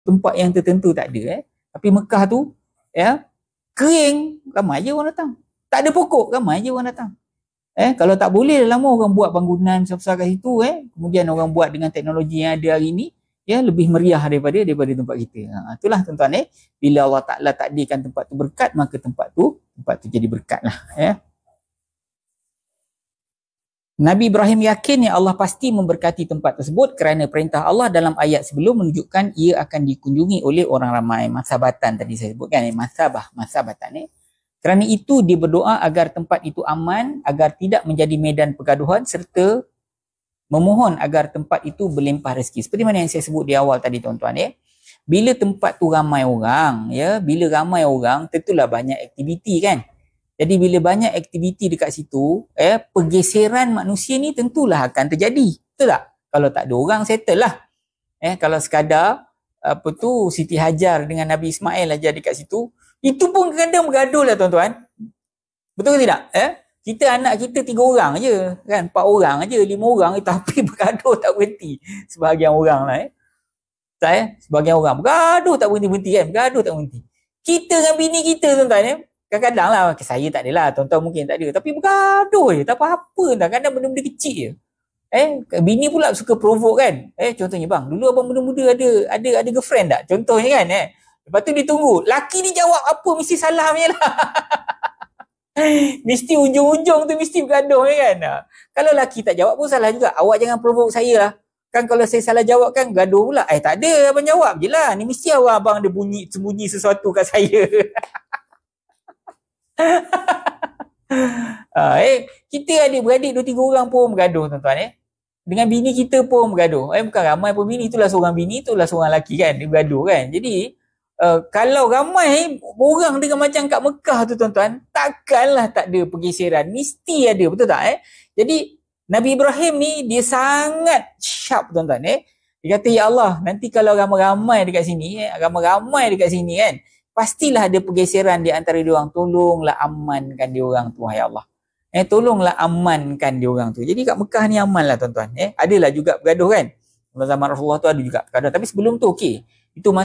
tempat yang tertentu tak ada. Tapi Mekah tu kering, ramai je orang datang. Tak ada pokok, ramai je orang datang. Kalau tak boleh lama orang buat bangunan besar-besar kat situ, kemudian orang buat dengan teknologi yang ada hari ni, lebih meriah daripada tempat kita. Itulah tuan-tuan, bila Allah Ta'ala takdirkan tempat tu berkat, maka tempat tu jadi berkat lah. Nabi Ibrahim yakin yang Allah pasti memberkati tempat tersebut kerana perintah Allah dalam ayat sebelum menunjukkan ia akan dikunjungi oleh orang ramai. Masabatan tadi saya sebutkan, masabatan. Kerana itu dia berdoa agar tempat itu aman, agar tidak menjadi medan pergaduhan serta memohon agar tempat itu berlimpah rezeki. Seperti mana yang saya sebut di awal tadi tuan-tuan. Bila tempat tu ramai orang, bila ramai orang tentulah banyak aktiviti kan. Jadi bila banyak aktiviti dekat situ, pergeseran manusia ni tentulah akan terjadi. Betul tak? Kalau tak ada orang, settle lah. Kalau sekadar Siti Hajar dengan Nabi Ismail aja dekat situ, itu pun kadang bergaduh lah tuan-tuan. Betul ke tidak? Kita anak kita 3 orang je, kan? 4 orang je, 5 orang, tapi bergaduh tak berhenti. Sebahagian orang lah. Sebahagian orang bergaduh tak berhenti-berhenti kan? Bergaduh tak berhenti. Kita dengan bini kita tuan-tuan, kadang-kadang lah, saya tak adalah, tuan-tuan mungkin tak ada, tapi bergaduh je, tak apa-apa dah, kadang benda-benda kecil je. Bini pula suka provoke kan. Contohnya bang, dulu abang muda-muda ada girlfriend tak? Contohnya kan. Lepas tu dia tunggu, laki ni jawab apa mesti salah punya lah. Mesti ujung-ujung tu mesti bergaduh kan. Kalau laki tak jawab pun salah juga. Awak jangan provoke saya lah. Kan kalau saya salah jawab kan gaduh pula. Tak ada, abang jawab je lah. Ni mesti abang ada sembunyi sesuatu kat saya. Kita adik-beradik 2-3 orang pun bergaduh tuan-tuan. Dengan bini kita pun bergaduh. Bukan ramai pun bini, itulah seorang bini, itulah seorang lelaki kan, dia bergaduh kan. Jadi kalau ramai orang dengan macam kat Mekah tu tuan-tuan, takkanlah tak ada pergeseran, mesti ada, betul tak? Jadi Nabi Ibrahim ni dia sangat sharp tuan-tuan. Dia kata, ya Allah, nanti kalau ramai-ramai dekat sini, kan, pastilah ada pergeseran di antara dia orang. Tolonglah amankan dia orang tu, ya Allah. Tolonglah amankan dia orang tu. Jadi kat Mekah ni aman lah tuan-tuan. Adalah juga bergaduh kan. Zaman Rasulullah tu ada juga bergaduh. Tapi sebelum tu okey. Itu